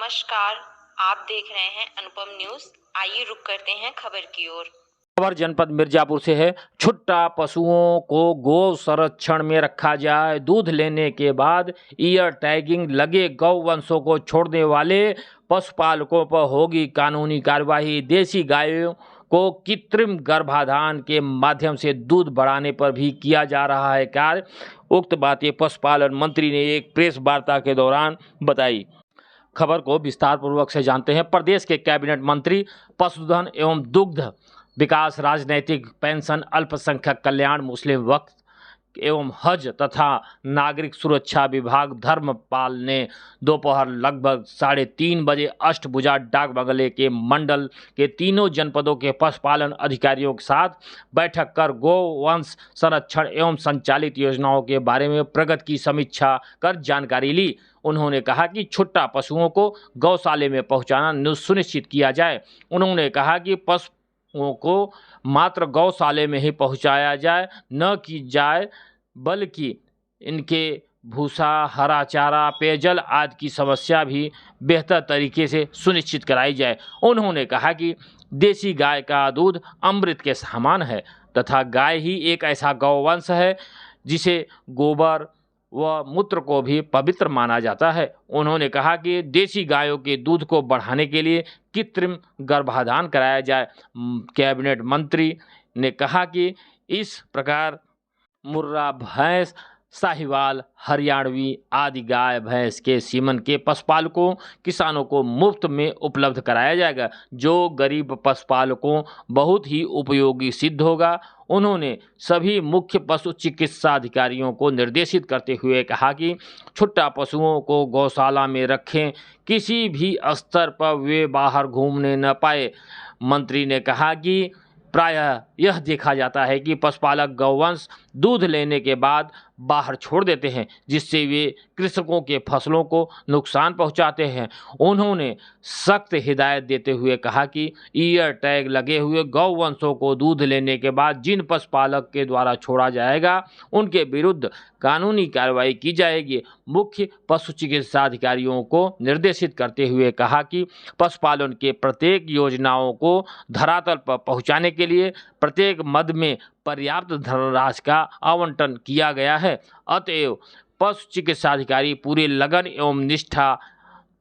नमस्कार, आप देख रहे हैं अनुपम न्यूज। आइए रुक करते हैं खबर की ओर। खबर जनपद मिर्जापुर से है। छुट्टा पशुओं को गौ संरक्षण में रखा जाए। दूध लेने के बाद ईयर टैगिंग लगे गौवंशों को छोड़ने वाले पशुपालकों पर होगी कानूनी कार्यवाही। देसी गायों को कृत्रिम गर्भाधान के माध्यम से दूध बढ़ाने पर भी किया जा रहा है कार्य। उक्त बातें पशुपालन मंत्री ने एक प्रेस वार्ता के दौरान बताई। खबर को विस्तार पूर्वक से जानते हैं। प्रदेश के कैबिनेट मंत्री पशुधन एवं दुग्ध विकास, राजनैतिक पेंशन, अल्पसंख्यक कल्याण, मुस्लिम वक्फ एवं हज तथा नागरिक सुरक्षा विभाग धर्मपाल ने दोपहर लगभग 3:30 बजे अष्टभुजा डाक बंगले के मंडल के तीनों जनपदों के पशुपालन अधिकारियों के साथ बैठक कर गौवंश संरक्षण एवं संचालित योजनाओं के बारे में प्रगति की समीक्षा कर जानकारी ली। उन्होंने कहा कि छुट्टा पशुओं को गौशाले में पहुंचाना सुनिश्चित किया जाए। उन्होंने कहा कि पशुओं को मात्र गौशाले में ही पहुंचाया जाए, न कि जाए बल्कि इनके भूसा, हरा चारा, पेयजल आदि की समस्या भी बेहतर तरीके से सुनिश्चित कराई जाए। उन्होंने कहा कि देसी गाय का दूध अमृत के समान है तथा गाय ही एक ऐसा गौवंश है जिसे गोबर व मूत्र को भी पवित्र माना जाता है। उन्होंने कहा कि देसी गायों के दूध को बढ़ाने के लिए कृत्रिम गर्भाधान कराया जाए। कैबिनेट मंत्री ने कहा कि इस प्रकार मुर्रा भैंस, साहिवाल, हरियाणवी आदि गाय भैंस के सीमन के पशुपालकों किसानों को मुफ्त में उपलब्ध कराया जाएगा, जो गरीब पशुपालकों बहुत ही उपयोगी सिद्ध होगा। उन्होंने सभी मुख्य पशु चिकित्सा अधिकारियों को निर्देशित करते हुए कहा कि छुट्टा पशुओं को गौशाला में रखें, किसी भी स्तर पर वे बाहर घूमने न पाए। मंत्री ने कहा कि प्रायः यह देखा जाता है कि पशुपालक गौवंश दूध लेने के बाद बाहर छोड़ देते हैं, जिससे वे कृषकों के फसलों को नुकसान पहुंचाते हैं। उन्होंने सख्त हिदायत देते हुए कहा कि ईयर टैग लगे हुए गौवंशों को दूध लेने के बाद जिन पशुपालक के द्वारा छोड़ा जाएगा उनके विरुद्ध कानूनी कार्रवाई की जाएगी। मुख्य पशु चिकित्सा अधिकारियों को निर्देशित करते हुए कहा कि पशुपालन के प्रत्येक योजनाओं को धरातल पर पहुंचाने के लिए प्रत्येक मद में पर्याप्त धनराशि का आवंटन किया गया है। अतएव पशु चिकित्सा अधिकारी पूरे लगन एवं निष्ठा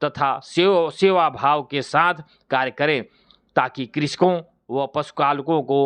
तथा सेवा भाव के साथ कार्य करें ताकि कृषकों व पशुपालकों को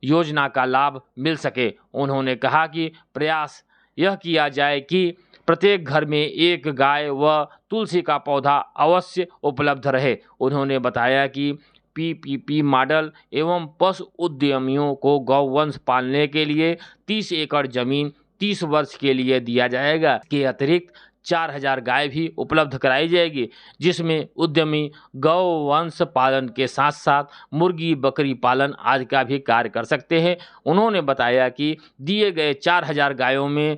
योजना का लाभ मिल सके। उन्होंने कहा कि प्रयास यह किया जाए कि प्रत्येक घर में एक गाय व तुलसी का पौधा अवश्य उपलब्ध रहे। उन्होंने बताया कि पीपीपी मॉडल एवं पशु उद्यमियों को गौवंश पालने के लिए 30 एकड़ जमीन 30 वर्ष के लिए दिया जाएगा। के अतिरिक्त 4000 गाय भी उपलब्ध कराई जाएगी, जिसमें उद्यमी गौवंश पालन के साथ साथ मुर्गी बकरी पालन आदि का भी कार्य कर सकते हैं। उन्होंने बताया कि दिए गए 4000 गायों में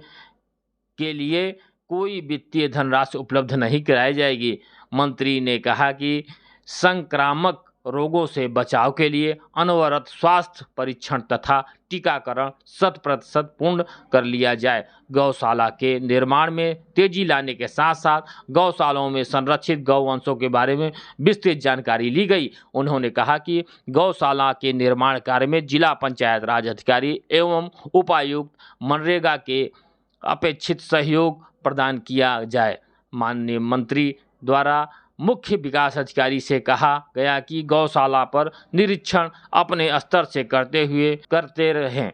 के लिए कोई वित्तीय धनराशि उपलब्ध नहीं कराई जाएगी। मंत्री ने कहा कि संक्रामक रोगों से बचाव के लिए अनवरत स्वास्थ्य परीक्षण तथा टीकाकरण 100% पूर्ण कर लिया जाए। गौशाला के निर्माण में तेजी लाने के साथ साथ गौशालाओं में संरक्षित गौवंशों के बारे में विस्तृत जानकारी ली गई। उन्होंने कहा कि गौशाला के निर्माण कार्य में जिला पंचायत राज अधिकारी एवं उपायुक्त मनरेगा के अपेक्षित सहयोग प्रदान किया जाए। माननीय मंत्री द्वारा मुख्य विकास अधिकारी से कहा गया कि गौशाला पर निरीक्षण अपने स्तर से करते रहें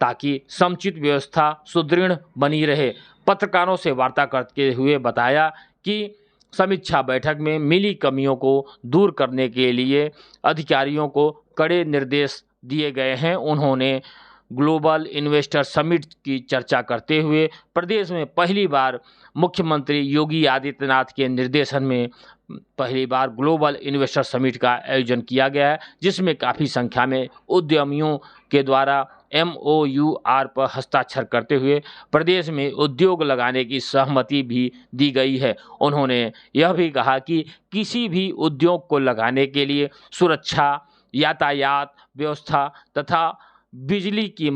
ताकि समुचित व्यवस्था सुदृढ़ बनी रहे। पत्रकारों से वार्ता करते हुए बताया कि समीक्षा बैठक में मिली कमियों को दूर करने के लिए अधिकारियों को कड़े निर्देश दिए गए हैं। उन्होंने ग्लोबल इन्वेस्टर समिट की चर्चा करते हुए प्रदेश में पहली बार मुख्यमंत्री योगी आदित्यनाथ के निर्देशन में पहली बार ग्लोबल इन्वेस्टर समिट का आयोजन किया गया है, जिसमें काफ़ी संख्या में उद्यमियों के द्वारा MOU पर हस्ताक्षर करते हुए प्रदेश में उद्योग लगाने की सहमति भी दी गई है। उन्होंने यह भी कहा कि किसी भी उद्योग को लगाने के लिए सुरक्षा, यातायात व्यवस्था तथा बिजली की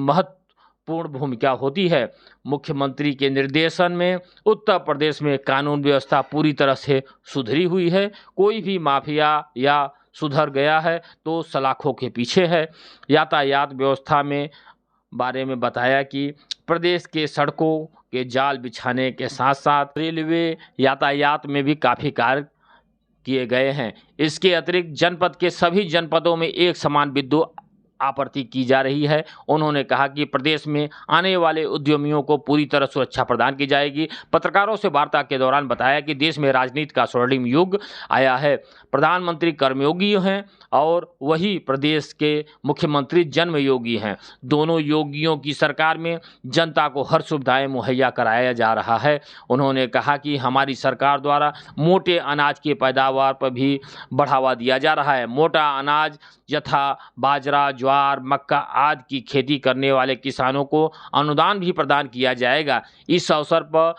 पूर्ण भूमिका होती है। मुख्यमंत्री के निर्देशन में उत्तर प्रदेश में कानून व्यवस्था पूरी तरह से सुधरी हुई है। कोई भी माफिया या सुधर गया है तो सलाखों के पीछे है। यातायात व्यवस्था में बारे में बताया कि प्रदेश के सड़कों के जाल बिछाने के साथ साथ रेलवे यातायात में भी काफ़ी कार्य किए गए हैं। इसके अतिरिक्त जनपद के सभी जनपदों में एक समान विद्युत आपूर्ति की जा रही है। उन्होंने कहा कि प्रदेश में आने वाले उद्यमियों को पूरी तरह सुरक्षा प्रदान की जाएगी। पत्रकारों से वार्ता के दौरान बताया कि देश में राजनीति का स्वर्णिम युग आया है। प्रधानमंत्री कर्मयोगी हैं और वही प्रदेश के मुख्यमंत्री जन्मयोगी हैं। दोनों योगियों की सरकार में जनता को हर सुविधाएं मुहैया कराया जा रहा है। उन्होंने कहा कि हमारी सरकार द्वारा मोटे अनाज की पैदावार पर भी बढ़ावा दिया जा रहा है। मोटा अनाज यथा बाजरा, ज्वार, मक्का आदि की खेती करने वाले किसानों को अनुदान भी प्रदान किया जाएगा। इस अवसर पर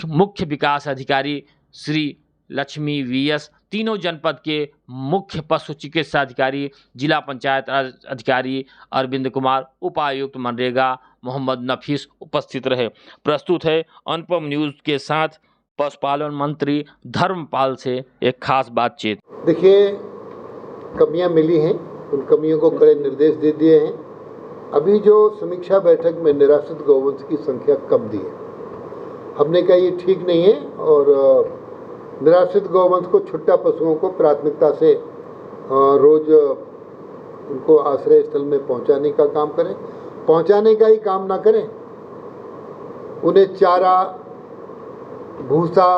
मुख्य विकास अधिकारी श्री लक्ष्मी वीएस, तीनों जनपद के मुख्य पशु चिकित्सा अधिकारी, जिला पंचायत अधिकारी अरविंद कुमार, उपायुक्त मनरेगा मोहम्मद नफीस उपस्थित रहे। प्रस्तुत है अनुपम न्यूज़ के साथ पशुपालन मंत्री धर्मपाल से एक खास बातचीत। देखिए, कमियां मिली हैं, उन कमियों को कड़े निर्देश दे दिए हैं। अभी जो समीक्षा बैठक में निराश्रित गौवंश की संख्या कम दी है, हमने कहा ये ठीक नहीं है और निराश्रित गौवंश को छुट्टा पशुओं को प्राथमिकता से रोज उनको आश्रय स्थल में पहुंचाने का काम करें। पहुंचाने का ही काम ना करें, उन्हें चारा, भूसा,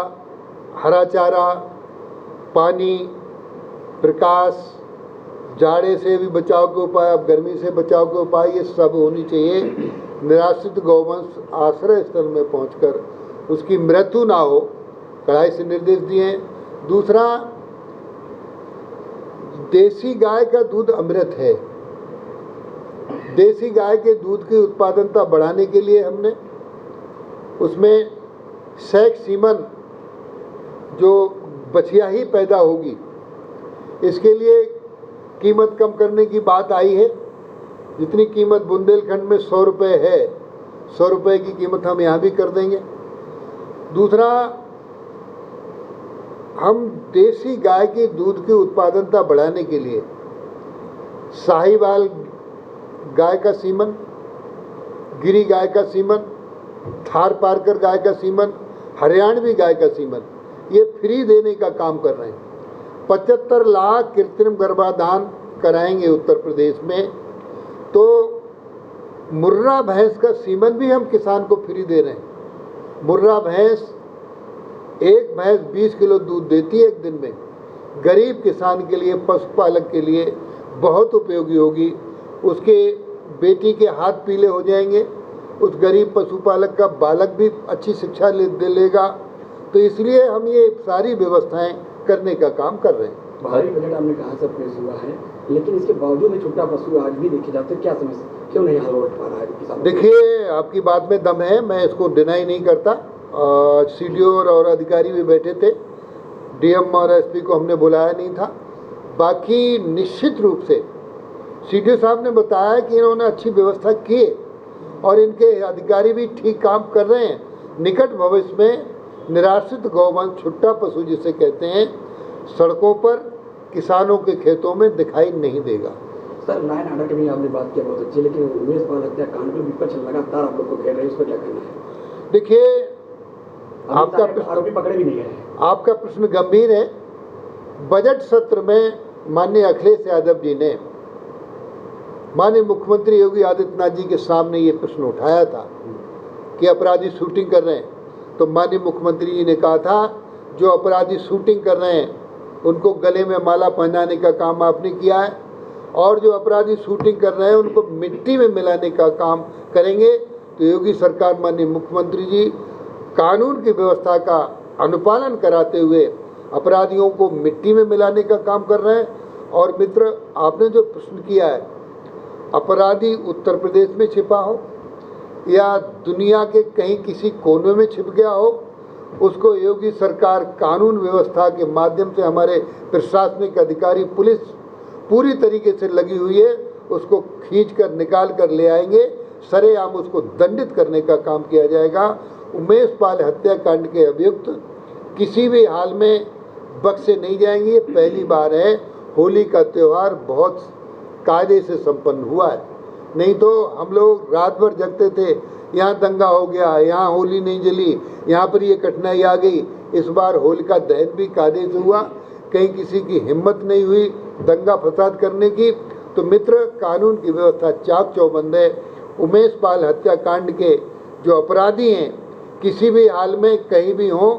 हरा चारा, पानी, प्रकाश, जाड़े से भी बचाव के उपाय, अब गर्मी से बचाव के उपाय, ये सब होनी चाहिए। निराश्रित गौवंश आश्रय स्थल में पहुंचकर उसकी मृत्यु ना हो, कड़ाई से निर्देश दिए हैं। दूसरा, देसी गाय का दूध अमृत है। देसी गाय के दूध की उत्पादनता बढ़ाने के लिए हमने उसमें सैक सीमन जो बछिया ही पैदा होगी, इसके लिए कीमत कम करने की बात आई है। जितनी कीमत बुंदेलखंड में 100 रुपये है, 100 रुपये की कीमत हम यहाँ भी कर देंगे। दूसरा, हम देसी गाय के दूध की उत्पादनता बढ़ाने के लिए साहिवाल गाय का सीमन, गिरी गाय का सीमन, थार पारकर गाय का सीमन, हरियाणवी गाय का सीमन, ये फ्री देने का काम कर रहे हैं। 75 लाख कृत्रिम गर्भाधान कराएंगे उत्तर प्रदेश में। तो मुर्रा भैंस का सीमन भी हम किसान को फ्री दे रहे हैं। मुर्रा भैंस, एक भैंस 20 किलो दूध देती है एक दिन में। गरीब किसान के लिए, पशुपालक के लिए बहुत उपयोगी होगी। उसके बेटी के हाथ पीले हो जाएंगे, उस गरीब पशुपालक का बालक भी अच्छी शिक्षा लेगा। तो इसलिए हम ये सारी व्यवस्थाएं करने का काम कर रहे हैं। भारी बजट आपने कहा सब पेश हुआ है, लेकिन इसके बावजूद भी छुट्टा पशु आज भी देखे जाते हैं। क्या समस्या, क्यों नहीं हल हो पा रहा है किसान? देखिए, आपकी बात में दम है, मैं इसको डिनाई नहीं करता। सीडीओ और अधिकारी भी बैठे थे, डीएम और एसपी को हमने बुलाया नहीं था। बाकी निश्चित रूप से सीडीओ साहब ने बताया कि इन्होंने अच्छी व्यवस्था की है और इनके अधिकारी भी ठीक काम कर रहे हैं। निकट भविष्य में निराश्रित गौवंश, छुट्टा पशु जिसे कहते हैं, सड़कों पर किसानों के खेतों में दिखाई नहीं देगा। सर, लाइन ऑर्डर की भी आपने बात किया, बहुत अच्छी, लेकिन उमेश पाल हत्या कांड पर विपक्ष लगातार आप लोग को घेर रहे हैं, इस पर क्या कहना है? देखिए, आपका प्रश्न, आरोपी पकड़े भी नहीं गए। आपका प्रश्न गंभीर है। बजट सत्र में माननीय अखिलेश यादव जी ने माननीय मुख्यमंत्री योगी आदित्यनाथ जी के सामने ये प्रश्न उठाया था कि अपराधी शूटिंग कर रहे हैं। तो माननीय मुख्यमंत्री जी ने कहा था, जो अपराधी शूटिंग कर रहे हैं उनको गले में माला पहनाने का काम आपने किया है, और जो अपराधी शूटिंग कर रहे हैं उनको मिट्टी में मिलाने का काम करेंगे। तो योगी सरकार, माननीय मुख्यमंत्री जी कानून की व्यवस्था का अनुपालन कराते हुए अपराधियों को मिट्टी में मिलाने का काम कर रहे हैं। और मित्र, आपने जो प्रश्न किया है, अपराधी उत्तर प्रदेश में छिपा हो या दुनिया के कहीं किसी कोने में छिप गया हो, उसको योगी सरकार कानून व्यवस्था के माध्यम से, हमारे प्रशासनिक अधिकारी, पुलिस पूरी तरीके से लगी हुई है, उसको खींच कर निकाल कर ले आएंगे। सरेआम उसको दंडित करने का काम किया जाएगा। उमेश पाल हत्याकांड के अभियुक्त किसी भी हाल में बख्शे नहीं जाएंगे। ये पहली बार है, होली का त्यौहार बहुत कायदे से संपन्न हुआ है, नहीं तो हम लोग रात भर जगते थे, यहाँ दंगा हो गया, यहाँ होली नहीं जली, यहाँ पर ये कठिनाई आ गई। इस बार होलिका दहन भी कायदे से हुआ, कहीं किसी की हिम्मत नहीं हुई दंगा फसाद करने की। तो मित्र, कानून की व्यवस्था चाक चौबंद है। उमेश पाल हत्याकांड के जो अपराधी हैं किसी भी हाल में कहीं भी हों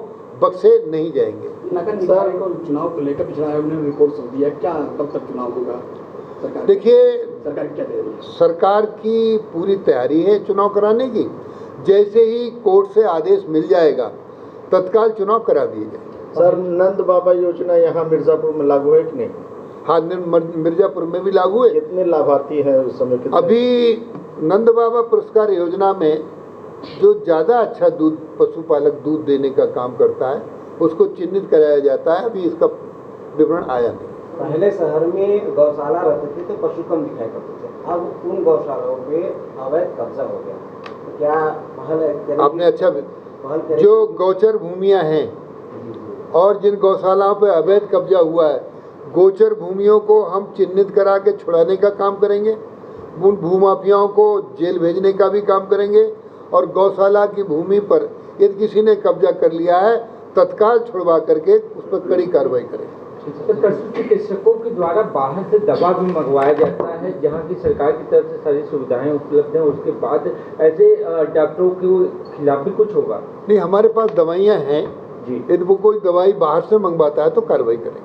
बख्शे नहीं जाएंगे। नगर निकाय को चुनाव को लेकर पिछड़ा आयोग ने रिपोर्ट सौंप दिया, क्या कब तक चुनाव होगा? सरकार देखिए, सरकार क्या दे रही है? सरकार की पूरी तैयारी है चुनाव कराने की। जैसे ही कोर्ट से आदेश मिल जाएगा तत्काल चुनाव करा दिए जाएंगे। सर, नंद बाबा योजना यहाँ मिर्जापुर में लागू है कि नहीं? हाँ, मिर्जापुर में भी लागू है। कितने लाभार्थी हैं उस समय? अभी नंद बाबा पुरस्कार योजना में जो ज़्यादा अच्छा दूध पशुपालक दूध देने का काम करता है उसको चिन्हित कराया जाता है। अभी इसका विवरण आया नहीं। पहले शहर में गौशाला रहते थे तो पशु कम दिखाई करते थे, अब उन गौशालाओं पे अवैध कब्जा हो गया। तो क्या पहल आपने अच्छा, जो गौचर भूमियां हैं और जिन गौशालाओं पे अवैध कब्जा हुआ है, गोचर भूमियों को हम चिन्हित करा के छुड़ाने का काम करेंगे। उन भूमाफियाओं को जेल भेजने का भी काम करेंगे और गौशाला की भूमि पर यदि किसी ने कब्जा कर लिया है तत्काल छुड़वा करके उस पर कड़ी कार्रवाई करेंगे। तो पशु चिकित्सकों के द्वारा बाहर से दवा भी मंगवाया जाता है, जहां की सरकार की तरफ से सारी सुविधाएं उपलब्ध हैं, उसके बाद ऐसे डॉक्टरों के खिलाफ भी कुछ होगा? नहीं, हमारे पास दवाइयाँ हैं। यदि वो कोई दवाई बाहर से मंगवाता है तो कार्रवाई करेंगे।